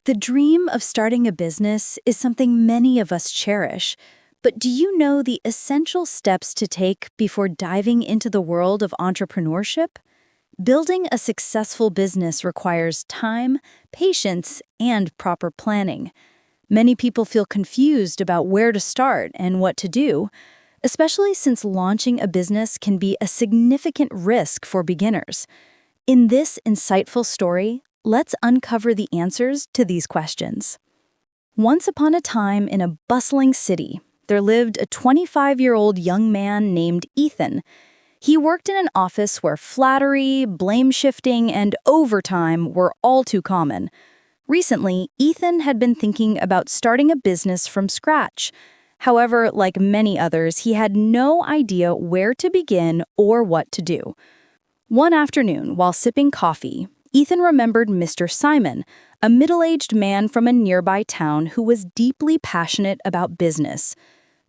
The dream of starting a business is something many of us cherish, but do you know the essential steps to take before diving into the world of entrepreneurship? Building a successful business requires time, patience, and proper planning. Many people feel confused about where to start and what to do, especially since launching a business can be a significant risk for beginners. In this insightful story, let's uncover the answers to these questions. Once upon a time in a bustling city, there lived a 25-year-old young man named Ethan. He worked in an office where flattery, blame shifting, and overtime were all too common. Recently, Ethan had been thinking about starting a business from scratch. However, like many others, he had no idea where to begin or what to do. One afternoon, while sipping coffee, Ethan remembered Mr. Simon, a middle-aged man from a nearby town who was deeply passionate about business.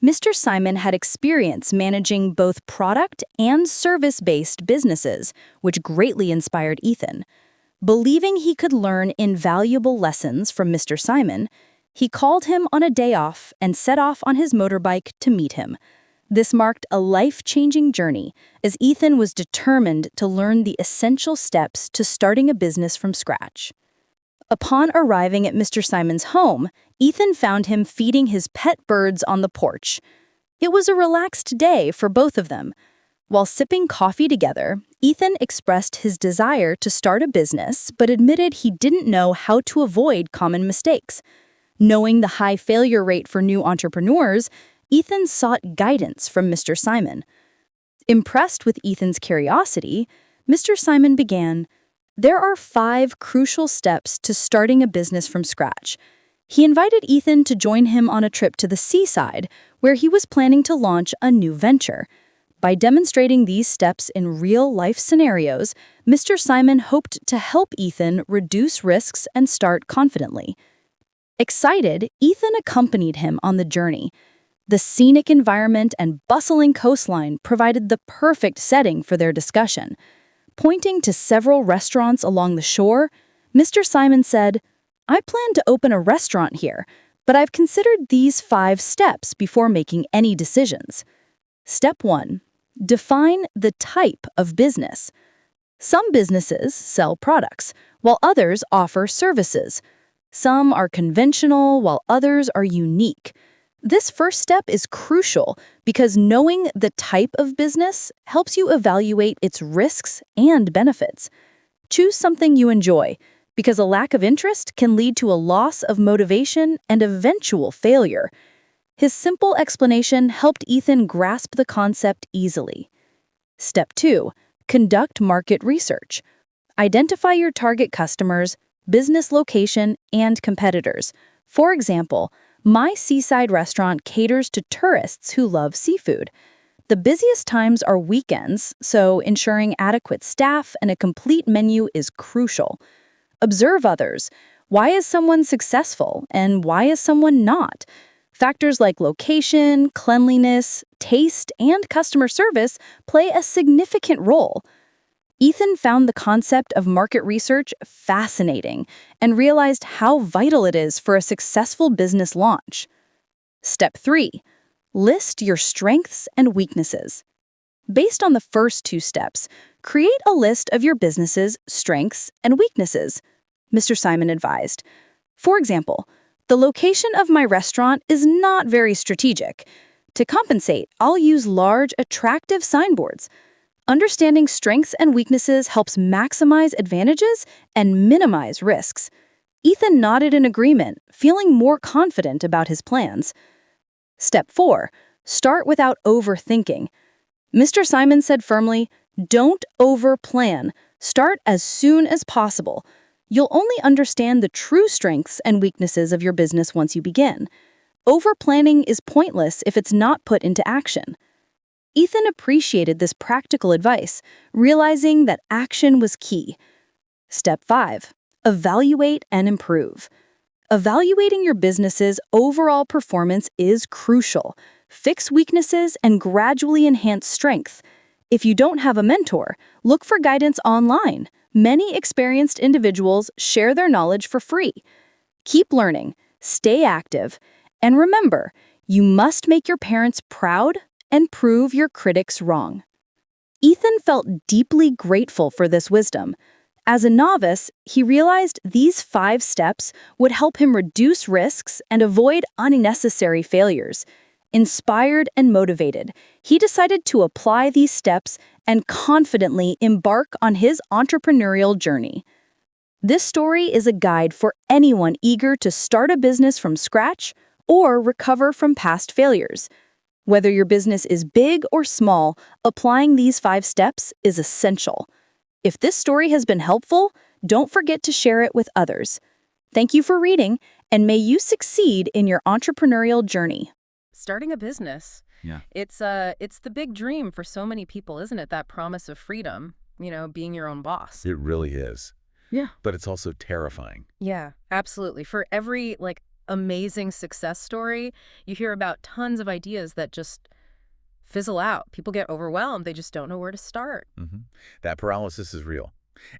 Mr. Simon had experience managing both product and service-based businesses, which greatly inspired Ethan. Believing he could learn invaluable lessons from Mr. Simon, he called him on a day off and set off on his motorbike to meet him. This marked a life-changing journey, as Ethan was determined to learn the essential steps to starting a business from scratch. Upon arriving at Mr. Simon's home, Ethan found him feeding his pet birds on the porch. It was a relaxed day for both of them. While sipping coffee together, Ethan expressed his desire to start a business, but admitted he didn't know how to avoid common mistakes. Knowing the high failure rate for new entrepreneurs, Ethan sought guidance from Mr. Simon. Impressed with Ethan's curiosity, Mr. Simon began, "There are 5 crucial steps to starting a business from scratch." He invited Ethan to join him on a trip to the seaside, where he was planning to launch a new venture. By demonstrating these steps in real-life scenarios, Mr. Simon hoped to help Ethan reduce risks and start confidently. Excited, Ethan accompanied him on the journey. The scenic environment and bustling coastline provided the perfect setting for their discussion. Pointing to several restaurants along the shore, Mr. Simon said, "I plan to open a restaurant here, but I've considered these 5 steps before making any decisions." Step 1. Define the type of business. Some businesses sell products, while others offer services. Some are conventional, while others are unique. This first step is crucial because knowing the type of business helps you evaluate its risks and benefits. Choose something you enjoy, because a lack of interest can lead to a loss of motivation and eventual failure. His simple explanation helped Ethan grasp the concept easily. Step 2. Conduct market research. Identify your target customers, business location, and competitors. For example, my seaside restaurant caters to tourists who love seafood. The busiest times are weekends, so ensuring adequate staff and a complete menu is crucial. Observe others. Why is someone successful and why is someone not? Factors like location, cleanliness, taste, and customer service play a significant role. Ethan found the concept of market research fascinating and realized how vital it is for a successful business launch. Step 3. List your strengths and weaknesses. Based on the first 2 steps, create a list of your business's strengths and weaknesses, Mr. Simon advised. For example, the location of my restaurant is not very strategic. To compensate, I'll use large, attractive signboards. Understanding strengths and weaknesses helps maximize advantages and minimize risks. Ethan nodded in agreement, feeling more confident about his plans. Step 4. Start without overthinking. Mr. Simon said firmly, "Don't overplan. Start as soon as possible. You'll only understand the true strengths and weaknesses of your business once you begin. Overplanning is pointless if it's not put into action." Ethan appreciated this practical advice, realizing that action was key. Step 5. Evaluate and improve. Evaluating your business's overall performance is crucial. Fix weaknesses and gradually enhance strength. If you don't have a mentor, look for guidance online. Many experienced individuals share their knowledge for free. Keep learning, stay active, and remember, you must make your parents proud and prove your critics wrong. Ethan felt deeply grateful for this wisdom. As a novice, he realized these 5 steps would help him reduce risks and avoid unnecessary failures. Inspired and motivated, he decided to apply these steps and confidently embark on his entrepreneurial journey. This story is a guide for anyone eager to start a business from scratch or recover from past failures. Whether your business is big or small, applying these 5 steps is essential. If this story has been helpful, don't forget to share it with others. Thank you for reading, and may you succeed in your entrepreneurial journey. Starting a business. Yeah. It's the big dream for so many people, isn't it? That promise of freedom, being your own boss. It really is. Yeah. But it's also terrifying. Yeah, absolutely. For every amazing success story, you hear about tons of ideas that just fizzle out. People get overwhelmed. They just don't know where to start. That paralysis is real.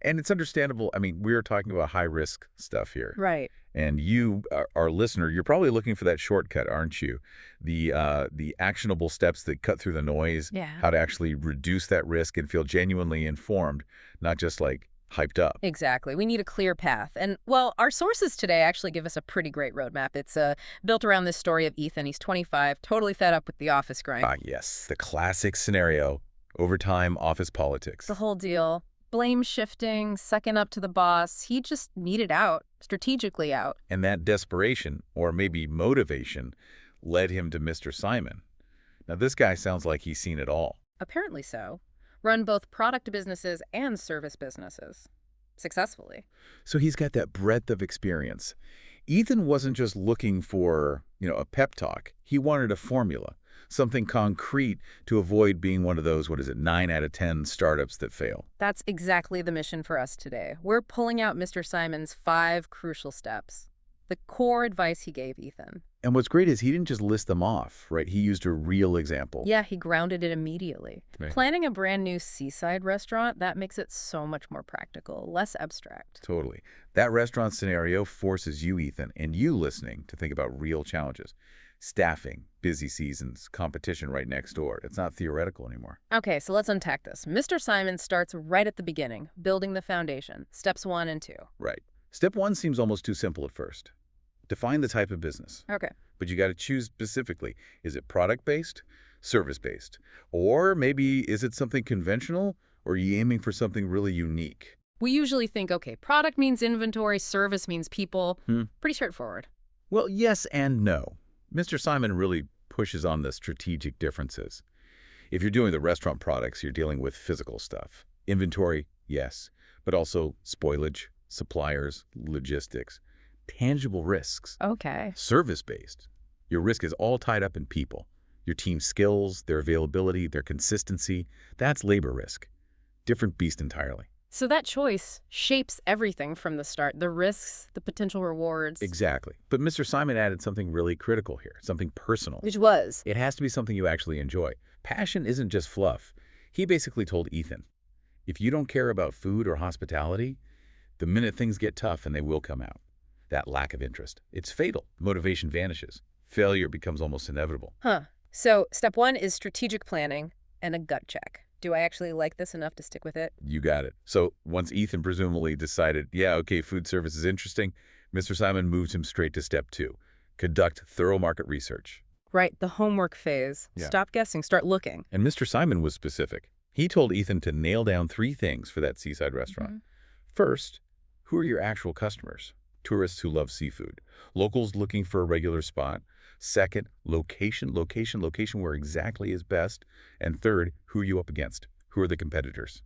And it's understandable. I mean, we're talking about high-risk stuff here. Right. And you, our listener, you're probably looking for that shortcut, aren't you? The actionable steps that cut through the noise, Yeah. how to actually reduce that risk and feel genuinely informed, not just hyped up. Exactly. We need a clear path. And, well, our sources today actually give us a pretty great roadmap. It's built around this story of Ethan. He's 25, totally fed up with the office grind. Ah, yes. The classic scenario, overtime office politics. The whole deal. Blame shifting, sucking up to the boss. He just needed out, strategically out. And that desperation, or maybe motivation, led him to Mr. Simon. Now, this guy sounds like he's seen it all. Apparently so. Run both product businesses and service businesses. Successfully. So he's got that breadth of experience. Ethan wasn't just looking for, a pep talk. He wanted a formula, something concrete to avoid being one of those, 9 out of 10 startups that fail. That's exactly the mission for us today. We're pulling out Mr. Simon's 5 crucial steps. The core advice he gave Ethan. And what's great is he didn't just list them off, right? He used a real example. Yeah, he grounded it immediately. Right. Planning a brand new seaside restaurant, that makes it so much more practical, less abstract. Totally. That restaurant scenario forces you, Ethan, and you listening to think about real challenges. Staffing, busy seasons, competition right next door. It's not theoretical anymore. Okay, so let's unpack this. Mr. Simon starts right at the beginning, building the foundation, steps 1 and 2. Right. Step 1 seems almost too simple at first. Define the type of business. Okay. But you got to choose specifically. Is it product-based, service-based? Or maybe is it something conventional, or are you aiming for something really unique? We usually think, okay, product means inventory, service means people. Pretty straightforward. Well, yes and no. Mr. Simon really pushes on the strategic differences. If you're doing the restaurant products, you're dealing with physical stuff. Inventory, yes, but also spoilage, suppliers, logistics, tangible risks. Okay. Service-based. Your risk is all tied up in people. Your team's skills, their availability, their consistency. That's labor risk. Different beast entirely. So that choice shapes everything from the start, the risks, the potential rewards. Exactly. But Mr. Simon added something really critical here, something personal. Which was? It has to be something you actually enjoy. Passion isn't just fluff. He basically told Ethan, if you don't care about food or hospitality, the minute things get tough, and they will come out, that lack of interest, it's fatal. Motivation vanishes. Failure becomes almost inevitable. So step 1 is strategic planning and a gut check. Do I actually like this enough to stick with it? You got it. So once Ethan presumably decided, yeah, okay, food service is interesting, Mr. Simon moved him straight to step 2, conduct thorough market research. Right, the homework phase. Yeah. Stop guessing, start looking. And Mr. Simon was specific. He told Ethan to nail down 3 things for that seaside restaurant. First, who are your actual customers? Tourists who love seafood. Locals looking for a regular spot. Second, location where exactly is best. And third, who are you up against? Who are the competitors?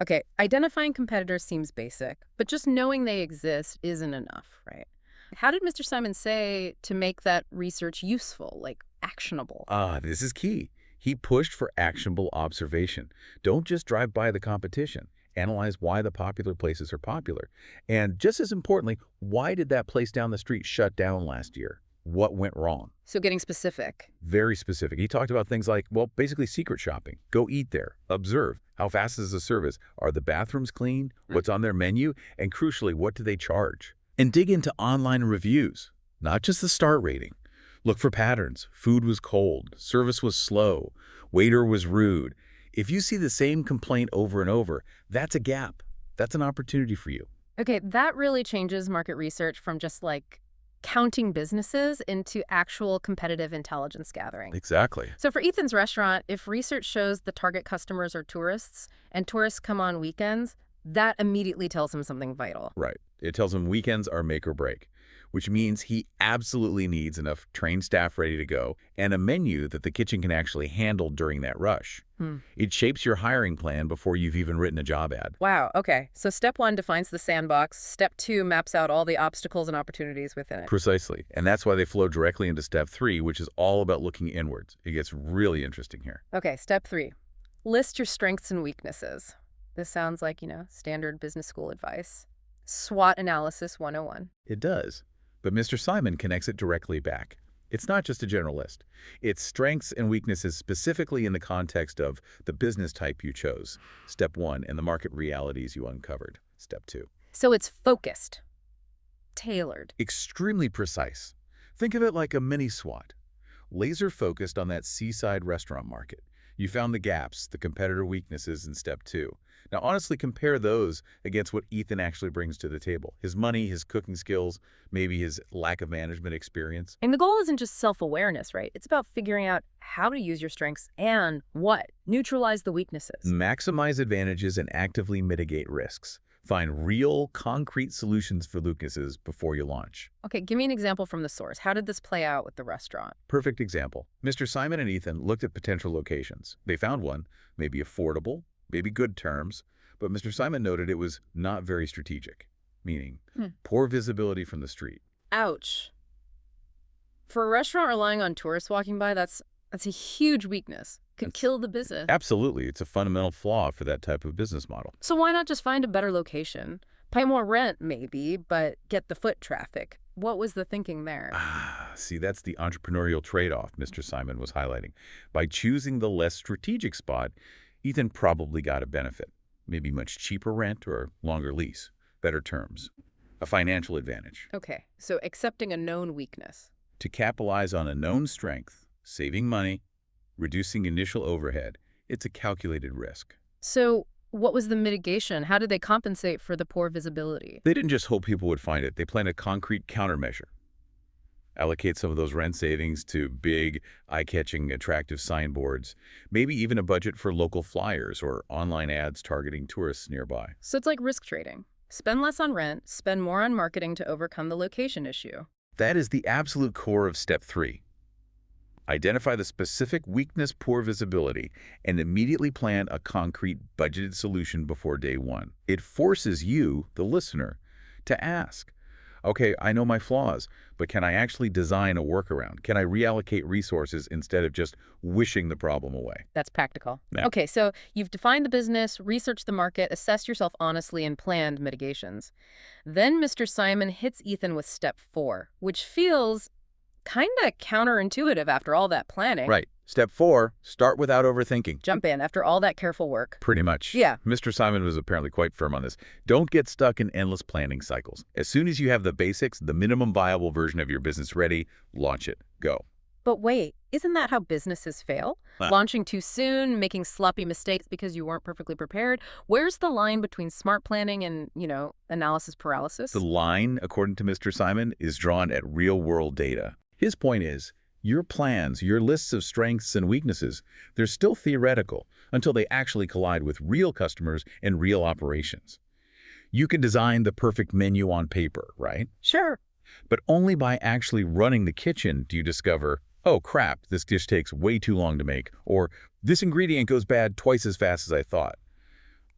Okay, identifying competitors seems basic, but just knowing they exist isn't enough, right? How did Mr. Simon say to make that research useful, actionable? This is key. He pushed for actionable observation. Don't just drive by the competition. Analyze why the popular places are popular. And just as importantly, why did that place down the street shut down last year? What went wrong? So getting specific. Very specific. He talked about things like, well, basically secret shopping. Go eat there. Observe. How fast is the service? Are the bathrooms clean? What's on their menu? And crucially, what do they charge? And dig into online reviews, not just the star rating. Look for patterns. Food was cold, service was slow, waiter was rude. If you see the same complaint over and over, that's a gap. That's an opportunity for you. Okay, that really changes market research from just like counting businesses into actual competitive intelligence gathering. Exactly. So for Ethan's restaurant, if research shows the target customers are tourists and tourists come on weekends, that immediately tells him something vital. Right. It tells him weekends are make or break, which means he absolutely needs enough trained staff ready to go and a menu that the kitchen can actually handle during that rush. It shapes your hiring plan before you've even written a job ad. Wow, okay. So step 1 defines the sandbox. Step 2 maps out all the obstacles and opportunities within it. Precisely. And that's why they flow directly into step 3, which is all about looking inwards. It gets really interesting here. Okay, step 3. List your strengths and weaknesses. This sounds like, standard business school advice. SWOT analysis 101. It does. But Mr. Simon connects it directly back. It's not just a general list. It's strengths and weaknesses specifically in the context of the business type you chose, step 1, and the market realities you uncovered, step 2. So it's focused, tailored. Extremely precise. Think of it like a mini SWOT. Laser focused on that seaside restaurant market. You found the gaps, the competitor weaknesses in step 2. Now, honestly, compare those against what Ethan actually brings to the table. His money, his cooking skills, maybe his lack of management experience. And the goal isn't just self-awareness, right? It's about figuring out how to use your strengths and neutralize the weaknesses. Maximize advantages and actively mitigate risks. Find real, concrete solutions for weaknesses before you launch. Okay, give me an example from the source. How did this play out with the restaurant? Perfect example. Mr. Simon and Ethan looked at potential locations. They found one, maybe affordable, maybe good terms, but Mr. Simon noted it was not very strategic, meaning poor visibility from the street. Ouch. For a restaurant relying on tourists walking by, that's a huge weakness. Could kill the business. Absolutely. It's a fundamental flaw for that type of business model. So why not just find a better location? Pay more rent, maybe, but get the foot traffic. What was the thinking there? See, that's the entrepreneurial trade-off Mr. Simon was highlighting. By choosing the less strategic spot, Ethan probably got a benefit. Maybe much cheaper rent or longer lease, better terms, a financial advantage. Okay, so accepting a known weakness. To capitalize on a known strength, saving money, reducing initial overhead, it's a calculated risk. So what was the mitigation? How did they compensate for the poor visibility? They didn't just hope people would find it. They planned a concrete countermeasure. Allocate some of those rent savings to big, eye-catching, attractive signboards, maybe even a budget for local flyers or online ads targeting tourists nearby. So it's like risk trading. Spend less on rent, spend more on marketing to overcome the location issue. That is the absolute core of step 3. Identify the specific weakness, poor visibility, and immediately plan a concrete, budgeted solution before day 1. It forces you, the listener, to ask, okay, I know my flaws, but can I actually design a workaround? Can I reallocate resources instead of just wishing the problem away? That's practical. Yeah. Okay, so you've defined the business, researched the market, assessed yourself honestly, and planned mitigations. Then Mr. Simon hits Ethan with step 4, which feels kind of counterintuitive after all that planning. Right. Step 4, start without overthinking. Jump in after all that careful work. Pretty much. Yeah. Mr. Simon was apparently quite firm on this. Don't get stuck in endless planning cycles. As soon as you have the basics, the minimum viable version of your business ready, launch it. Go. But wait, isn't that how businesses fail? Launching too soon, making sloppy mistakes because you weren't perfectly prepared? Where's the line between smart planning and, analysis paralysis? The line, according to Mr. Simon, is drawn at real-world data. His point is, your plans, your lists of strengths and weaknesses, they're still theoretical until they actually collide with real customers and real operations. You can design the perfect menu on paper, right? Sure. But only by actually running the kitchen do you discover, oh crap, this dish takes way too long to make, or this ingredient goes bad twice as fast as I thought.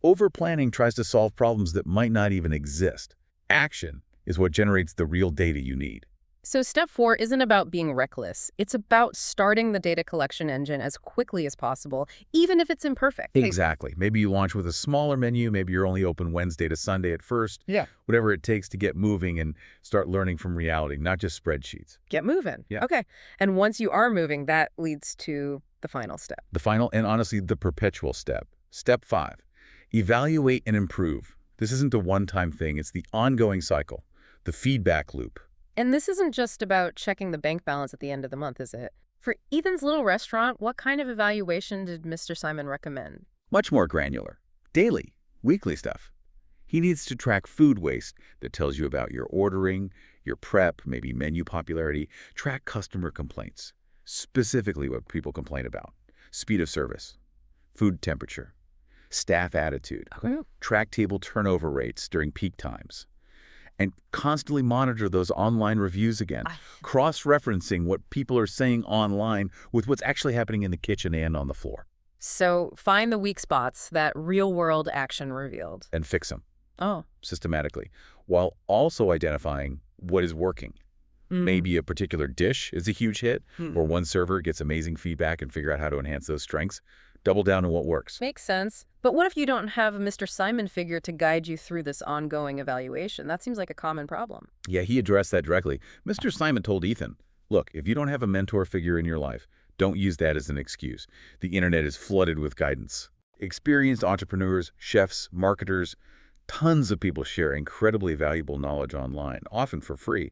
Over-planning tries to solve problems that might not even exist. Action is what generates the real data you need. So step 4 isn't about being reckless. It's about starting the data collection engine as quickly as possible, even if it's imperfect. Exactly. Maybe you launch with a smaller menu. Maybe you're only open Wednesday to Sunday at first. Yeah. Whatever it takes to get moving and start learning from reality, not just spreadsheets. Get moving. Yeah. Okay. And once you are moving, that leads to the final step. The final and honestly the perpetual step. Step 5. Evaluate and improve. This isn't a one-time thing. It's the ongoing cycle. the feedback loop. And this isn't just about checking the bank balance at the end of the month, is it? For Ethan's little restaurant, what kind of evaluation did Mr. Simon recommend? Much more granular. Daily, weekly stuff. He needs to track food waste that tells you about your ordering, your prep, maybe menu popularity. Track customer complaints, specifically what people complain about. Speed of service, food temperature, staff attitude. Track table turnover rates during peak times. And constantly monitor those online reviews again, cross-referencing what people are saying online with what's actually happening in the kitchen and on the floor. So find the weak spots, that real-world action revealed. And fix them. Oh. Systematically, while also identifying what is working. Maybe a particular dish is a huge hit, or one server gets amazing feedback and figure out how to enhance those strengths. Double down on what works. Makes sense. But what if you don't have a Mr. Simon figure to guide you through this ongoing evaluation? That seems like a common problem. Yeah, he addressed that directly. Mr. Simon told Ethan, look, if you don't have a mentor figure in your life, don't use that as an excuse. The internet is flooded with guidance. Experienced entrepreneurs, chefs, marketers, tons of people share incredibly valuable knowledge online, often for free.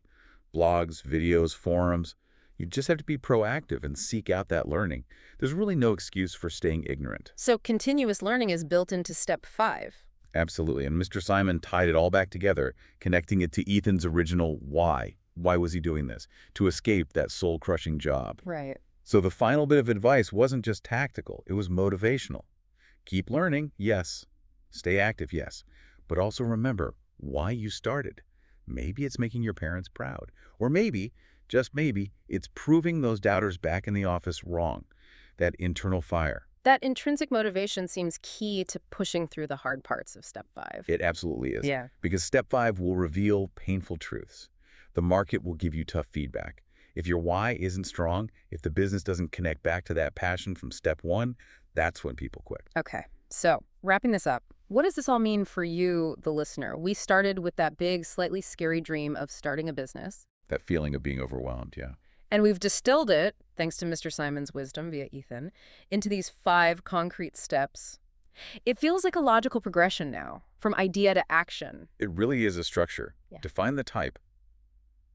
Blogs, videos, forums. You just have to be proactive and seek out that learning. There's really no excuse for staying ignorant. So continuous learning is built into step 5. Absolutely. And Mr. Simon tied it all back together, connecting it to Ethan's original why. Why was he doing this? To escape that soul-crushing job. Right. So the final bit of advice wasn't just tactical. It was motivational. Keep learning, yes. Stay active, yes. But also remember why you started. Maybe it's making your parents proud. Or maybe, just maybe, it's proving those doubters back in the office wrong. That internal fire. That intrinsic motivation seems key to pushing through the hard parts of step 5. It absolutely is. Yeah. Because step 5 will reveal painful truths. The market will give you tough feedback. If your why isn't strong, if the business doesn't connect back to that passion from step 1, that's when people quit. Okay. So, wrapping this up, what does this all mean for you, the listener? We started with that big, slightly scary dream of starting a business. That feeling of being overwhelmed, yeah. And we've distilled it, thanks to Mr. Simon's wisdom via Ethan, into these 5 concrete steps. It feels like a logical progression now, from idea to action. It really is a structure. Yeah. Define the type.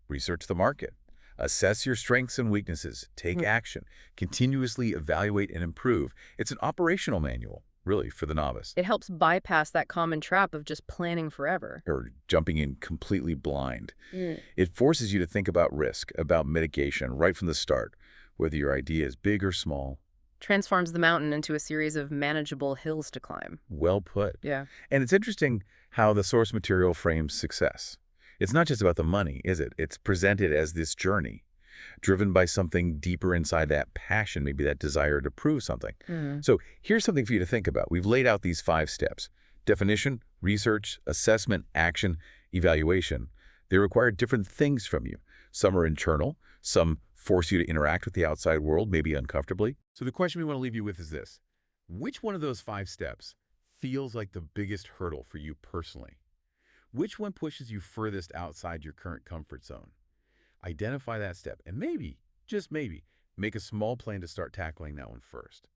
Research the market. Assess your strengths and weaknesses. Take action. Continuously evaluate and improve. It's an operational manual, really, for the novice. It helps bypass that common trap of just planning forever. Or jumping in completely blind. It forces you to think about risk, about mitigation right from the start, whether your idea is big or small. Transforms the mountain into a series of manageable hills to climb. Well put. Yeah. And it's interesting how the source material frames success. It's not just about the money, is it? It's presented as this journey, driven by something deeper inside that passion, maybe that desire to prove something. So here's something for you to think about. We've laid out these 5 steps: definition, research, assessment, action, evaluation. They require different things from you. Some are internal, some force you to interact with the outside world, maybe uncomfortably. So the question we want to leave you with is this: which one of those 5 steps feels like the biggest hurdle for you personally? Which one pushes you furthest outside your current comfort zone? Identify that step and maybe, just maybe, make a small plan to start tackling that one first.